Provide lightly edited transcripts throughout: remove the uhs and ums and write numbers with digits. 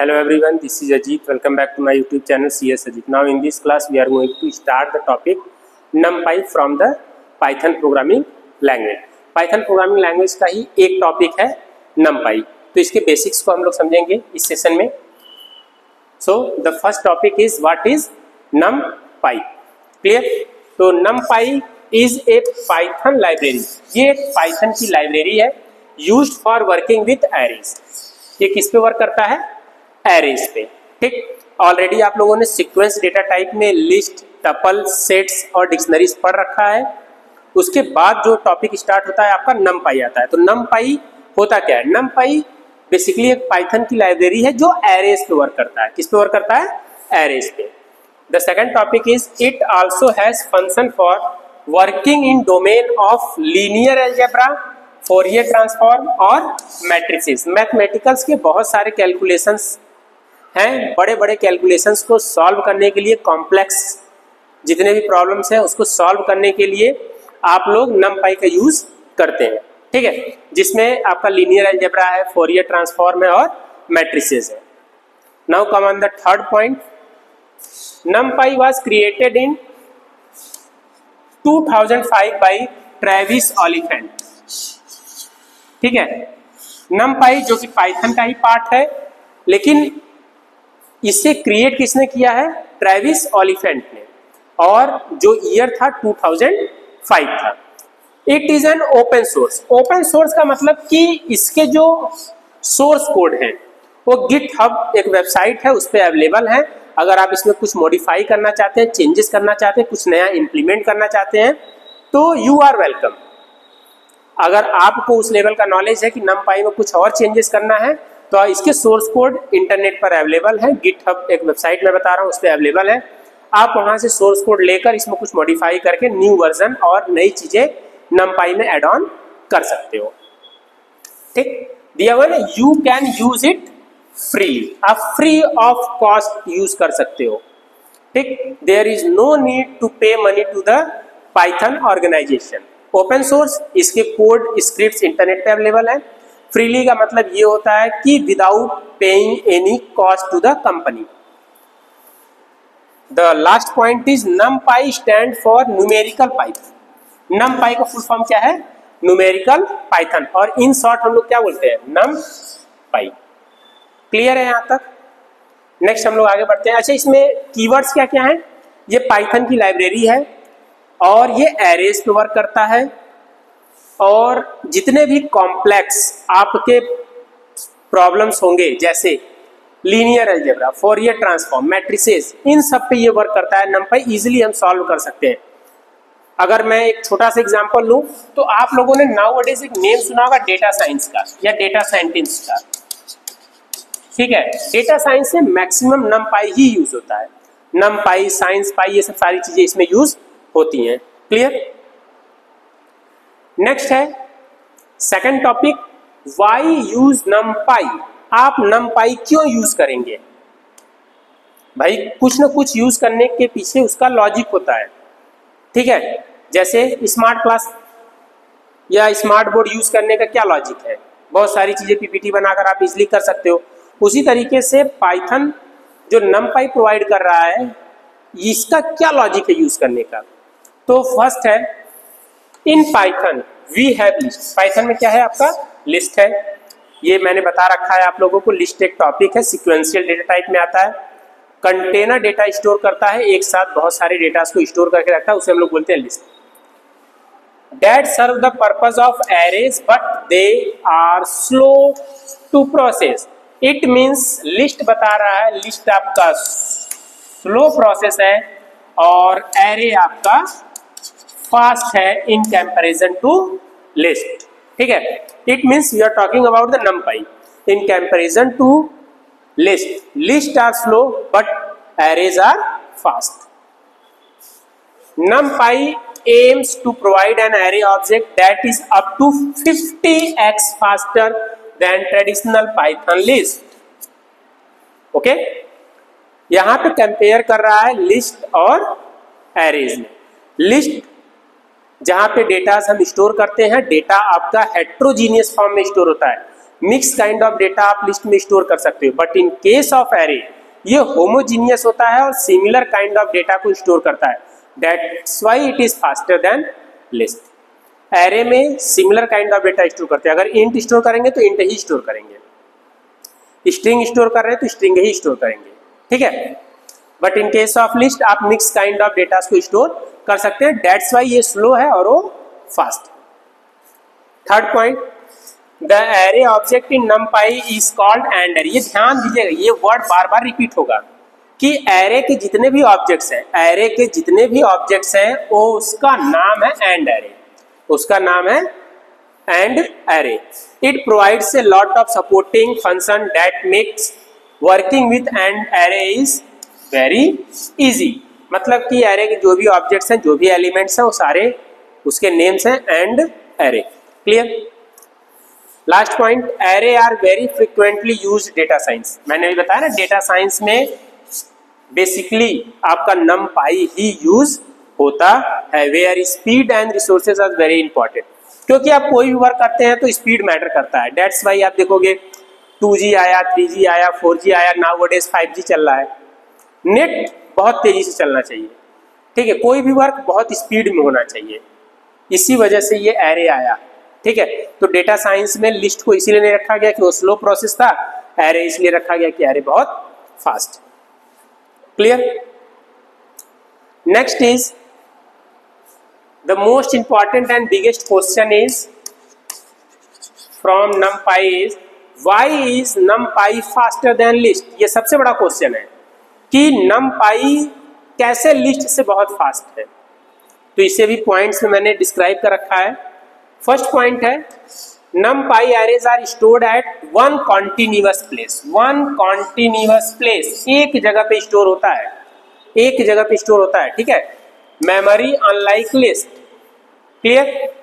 Hello everyone, this is Ajit. Welcome back to my YouTube channel CS Ajit. Now in this class we are going to start the topic NumPy from the Python programming language. Python programming language का ही एक topic है NumPy. तो इसके basics को हम लोग समझेंगे इस सेशन में. So the first topic is what is NumPy. Clear? तो NumPy is a Python library. ये एक Python की लाइब्रेरी है used for working with arrays. ये किस पे वर्क करता है? एरेज पे. ठीक, ऑलरेडी आप लोगों ने सीक्वेंस डेटा टाइप में लिस्ट, टपल, सेट्स और डिक्शनरीज पढ़ रखा है. उसके बाद जो टॉपिक स्टार्ट होता है आपका NumPy आता है. तो NumPy होता क्या है? NumPy बेसिकली एक पाइथन की लाइब्रेरी है जो एरेज पे वर्क करता है. किस पे वर्क करता है? एरेज पे. The second topic is it also has function for working in domain of linear algebra, Fourier transform और मैट्रिसेस. मैथमेटिकल्स के बहुत सारे कैलकुलेशंस हैं. बड़े बड़े कैलकुलेशंस को सॉल्व करने के लिए, कॉम्प्लेक्स जितने भी प्रॉब्लम्स हैं उसको सॉल्व करने के लिए आप लोग NumPy का यूज करते हैं. ठीक है, जिसमें आपका लीनियर अलजेब्रा है, फोरियर ट्रांसफॉर्म है और मैट्रिसेस है. Now come on the third point. NumPy was created in 2005 by Travis Oliphant. ठीक है, NumPy जो कि पाइथन का ही पार्ट है, लेकिन इसे क्रिएट किसने किया है? ट्रेविस ओलिफेंट ने. और जो ईयर था 2005 था. It is an open source. Open source का मतलब कि इसके जो सोर्स कोड है वो गिटहब एक वेबसाइट है, उस पर अवेलेबल है. अगर आप इसमें कुछ मॉडिफाई करना चाहते हैं, चेंजेस करना चाहते हैं, कुछ नया इंप्लीमेंट करना चाहते हैं तो यू आर वेलकम. अगर आपको उस लेवल का नॉलेज है कि NumPy में कुछ और चेंजेस करना है तो इसके सोर्स कोड इंटरनेट पर अवेलेबल है. गिटहब एक वेबसाइट में बता रहा हूँ, उस पर अवेलेबल है. आप वहां से सोर्स कोड लेकर इसमें कुछ मॉडिफाई करके न्यू वर्जन और नई चीजें NumPy में ऐड ऑन कर सकते हो. ठीक, दिया हुआ ना, you can use it free. आप फ्री ऑफ कॉस्ट यूज कर सकते हो. ठीक, there is no need to pay money to the Python organisation. Open source, इसके कोड स्क्रिप्ट्स इंटरनेट पे अवेलेबल है. फ्रीली का मतलब ये होता है कि without paying any cost to the company. The last point is NumPy stand for numerical Python. NumPy का फुल फॉर्म क्या है? Numerical Python. और इन शॉर्ट हम लोग क्या बोलते हैं? NumPy. क्लियर है यहां तक? नेक्स्ट हम लोग आगे बढ़ते हैं. अच्छा, इसमें कीवर्ड्स क्या क्या हैं? ये पाइथन की लाइब्रेरी है और ये एरेज पे वर्क करता है. और जितने भी कॉम्प्लेक्स आपके प्रॉब्लम्स होंगे जैसे linear algebra, Fourier transform, matrices, इन सब पे ये वर्क करता है. NumPy इजीली हम सॉल्व कर सकते हैं. अगर मैं एक छोटा सा एग्जांपल लूं तो आप लोगों ने नाउअडेज एक नेम सुना होगा डेटा साइंस का या डेटा साइंटिस्ट का. ठीक है, डेटा साइंस में मैक्सिमम NumPy ही यूज होता है. NumPy, साइंस पाई, ये सब सारी चीजें इसमें यूज होती हैं. क्लियर? नेक्स्ट है second topic, why use NumPy. आप NumPy क्यों यूज करेंगे? भाई कुछ ना कुछ यूज करने के पीछे उसका लॉजिक होता है. ठीक है, जैसे स्मार्ट क्लास या स्मार्ट बोर्ड यूज करने का क्या लॉजिक है? बहुत सारी चीजें पीपीटी बनाकर आप इजीली कर सकते हो. उसी तरीके से पाइथन जो NumPy प्रोवाइड कर रहा है, इसका क्या लॉजिक है यूज करने का? तो फर्स्ट है, in Python we have list. Python में क्या है? आपका लिस्ट है. ये मैंने बता रखा है आप लोगों को. लिस्ट एक टॉपिक है, सिक्वेंशियल डेटा टाइप में आता है. कंटेनर डेटा स्टोर करता है, एक साथ बहुत सारे डेटा को स्टोर करके रखता है, उसे हम लोग बोलते हैं list. That serve the purpose of arrays but they are slow to process. It means list बता रहा है, लिस्ट आपका स्लो प्रोसेस है और एरे आपका फास्ट है इन कंपैरिजन टू लिस्ट. ठीक है, it means we are talking about the NumPy in comparison to list. List are slow but arrays are fast. NumPy aims to provide an array object that is up to 50x faster than traditional Python list. Okay, यहां पे compare कर रहा है list और arrays में. List जहां पे data हम स्टोर करते हैं, डेटा आपका हेट्रोजीनियस फॉर्म में स्टोर होता है. मिक्स काइंड ऑफ डेटा आप लिस्ट में स्टोर कर सकते हो, but in case of array ये होमोजीनियस होता है और सिमिलर काइंड ऑफ डेटा को स्टोर करता है, that's why it is faster than list. Array में similar kind of data store करते हैं, अगर इंट स्टोर करेंगे तो इंट ही स्टोर करेंगे, स्ट्रिंग स्टोर कर रहे हैं तो स्ट्रिंग ही स्टोर करेंगे, ठीक है। But in case of list आप मिक्स काइंड ऑफ डेटा को स्टोर कर सकते हैं, दैट्स व्हाई ये स्लो है और वो fast. Third point, the array object in numpy is called and array. ये ध्यान दीजिएगा, ये वर्ड बार बार रिपीट होगा कि एरे के जितने भी ऑब्जेक्ट्स हैं, एरे के जितने भी ऑब्जेक्ट्स हैं वो उसका नाम है एंड एरे, उसका नाम है and array. It provides a lot of supporting function that makes working with and array is very easy. मतलब कि एरे के जो भी ऑब्जेक्ट्स हैं, जो भी एलिमेंट्स हैं, वो सारे उसके नेम्स हैं and array. Clear? Last point, array are very frequently used data science. मैंने भी बताया ना, डेटा साइंस में बेसिकली आपका numpy ही यूज होता है, where speed and resources are very important. क्योंकि आप कोई भी वर्क करते हैं तो स्पीड मैटर करता है, दैट्स वाई आप देखोगे 2G आया, 3G आया, 4G आया, नाउअडेज 5G चल रहा है। नेट बहुत तेजी से चलना चाहिए, ठीक है, कोई भी वर्क बहुत स्पीड में होना चाहिए, इसी वजह से ये एरे आया, ठीक है। तो डेटा साइंस में लिस्ट को इसीलिए नहीं रखा गया कि वो स्लो प्रोसेस था, एरे इसलिए रखा गया कि एरे बहुत fast. Clear? Next is the most important and biggest question is from numpy is why is numpy faster than list. ये सबसे बड़ा क्वेश्चन है कि numpy कैसे लिस्ट से बहुत फास्ट है। तो इसे भी पॉइंट्स में मैंने डिस्क्राइब कर रखा है। फर्स्ट पॉइंट है, numpy arrays are stored at one continuous place. One continuous place, एक जगह पे स्टोर होता है, एक जगह पे स्टोर होता है, ठीक है। Memory unlike list. Clear?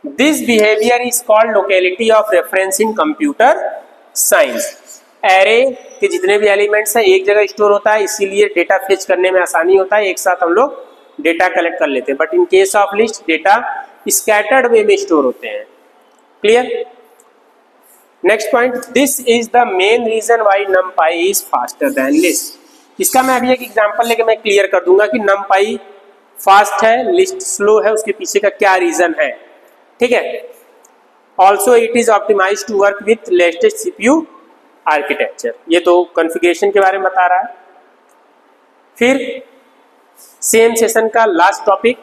This behaviour is called locality of reference in computer science. Array के जितने भी एलिमेंट्स हैं एक जगह स्टोर होता है, इसीलिए डेटा फेच करने में आसानी होता है, एक साथ हम लोग डेटा कलेक्ट कर लेते हैं। But in case of list data scattered way में स्टोर होते हैं। Clear? Next point, this is the main reason why numpy is faster than list. इसका मैं अभी एक एग्जांपल लेके मैं क्लियर कर दूंगा कि numpy फास्ट है, लिस्ट स्लो है, उसके पीछे का क्या रीजन है, ठीक है। Also it is optimise to work with latest CPU architecture. ये तो कॉन्फ़िगरेशन के बारे में बता रहा है। फिर सेम सेशन का last topic,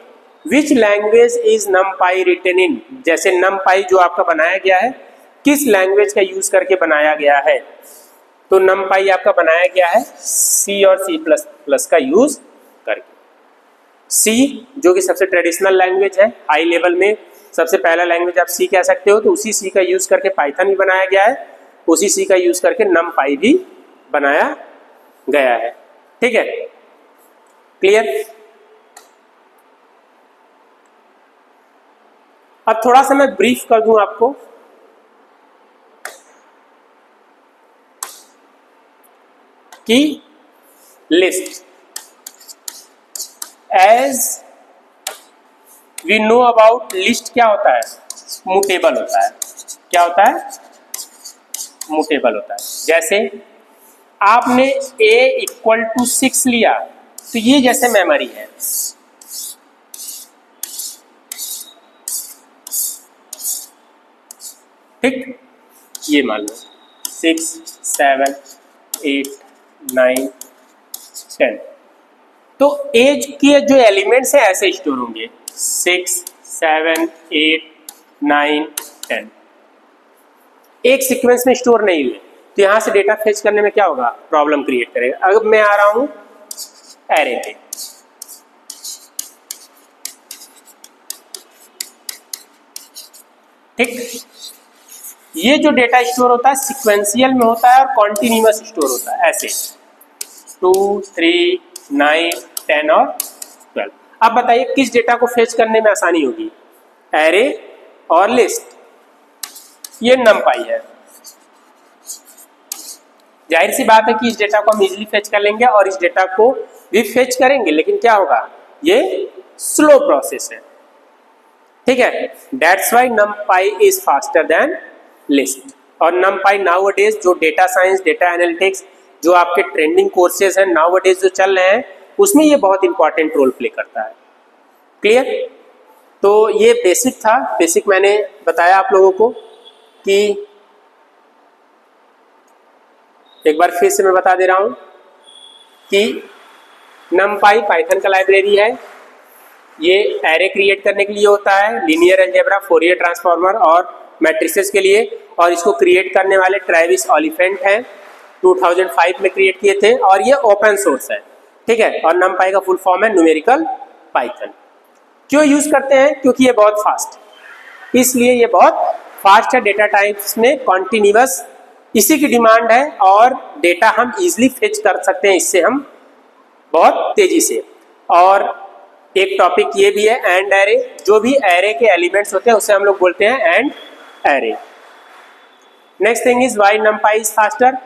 which language is numpy written in. जैसे numpy जो आपका बनाया गया है किस लैंग्वेज का यूज करके बनाया गया है, तो numpy आपका बनाया गया है C और C++ का यूज करके। C जो कि सबसे ट्रेडिशनल लैंग्वेज है, हाई लेवल में सबसे पहला लैंग्वेज आप C कह सकते हो, तो उसी C का यूज करके पाइथन भी बनाया गया है, उसी C का यूज करके numpy भी बनाया गया है, ठीक है। क्लियर? अब थोड़ा सा मैं ब्रीफ कर दूं आपको कि list, as we know about list क्या होता है, मुटेबल होता है। क्या होता है? मुटेबल होता है। जैसे आपने a = 6 लिया, तो ये जैसे मेमोरी है, ठीक, ये मान लो 6, 7, 8, 9, 10। तो एज के जो एलिमेंट्स हैं ऐसे स्टोर होंगे, 6, 7, 8, 9, 10, एक सीक्वेंस में स्टोर नहीं हुए। तो यहां से डेटा फेच करने में क्या होगा, प्रॉब्लम क्रिएट करेगा। अब मैं आ रहा हूं एरे पे, ठीक, ये जो डेटा स्टोर होता है सीक्वेंशियल में होता है और कॉन्टिन्यूअस स्टोर होता है, ऐसे 2, 3, 9, 10 और 12। अब बताइए किस डेटा को फेच करने में आसानी होगी, एरे और लिस्ट। ये numpy है, जाहिर सी बात है कि इस डेटा को हम इजीली फेच कर लेंगे और इस डेटा को भी फेच करेंगे, लेकिन क्या होगा, ये स्लो प्रोसेस है, ठीक है। That's why numpy is faster than list. और numpy नाउअडेज जो डेटा साइंस, डेटा एनालिटिक्स, जो आपके ट्रेंडिंग कोर्सेज हैं नाउअडेज जो चल रहे हैं, उसमें ये बहुत इंपॉर्टेंट रोल प्ले करता है। क्लियर? तो ये बेसिक था, बेसिक मैंने बताया आप लोगों को कि एक बार फिर से मैं बता दे रहा हूं कि numpy पाइथन का लाइब्रेरी है। ये एरे क्रिएट करने के लिए होता है, लीनियर अलजेब्रा, फोरियर ट्रांसफॉर्मर और मैट्रिसेस के लिए, और इसको क्रिएट करने वाले ट्रेविस ओलिफेंट हैं, 2005 में क्रिएट किए थे, और ये ओपन सोर्स है, ठीक है। और numpy का फुल फॉर्म है न्यूमेरिकल पाइथन। क्यों यूज करते हैं? क्योंकि ये बहुत फास्ट, इसलिए ये बहुत फास्ट है। डेटा टाइप्स में कॉन्टिन्यूअस इसी की डिमांड है, और डेटा हम इजिली फेच कर सकते हैं इससे हम बहुत तेजी से। और एक टॉपिक ये भी है एंड एरे, जो भी एरे के एलिमेंट्स होते हैं उसे हम लोग बोलते हैं and array. Next thing is why numpy is faster.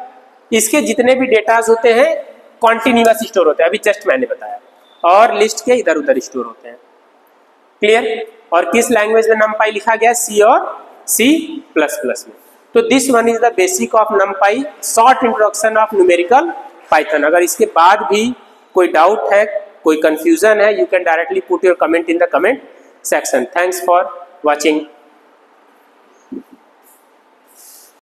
इसके जितने भी डेटाज होते हैं कॉन्टिन्यूअस स्टोर होते हैं, अभी जस्ट मैंने बताया, और लिस्ट के इधर उधर स्टोर होते हैं। क्लियर? और किस लैंग्वेज में numpy लिखा गया? सी और C++ में। तो this one is the basic of numpy, short introduction of numerical Python. अगर इसके बाद भी कोई डाउट है, कोई कंफ्यूजन है, you can directly put your comment in the comment section. Thanks for watching.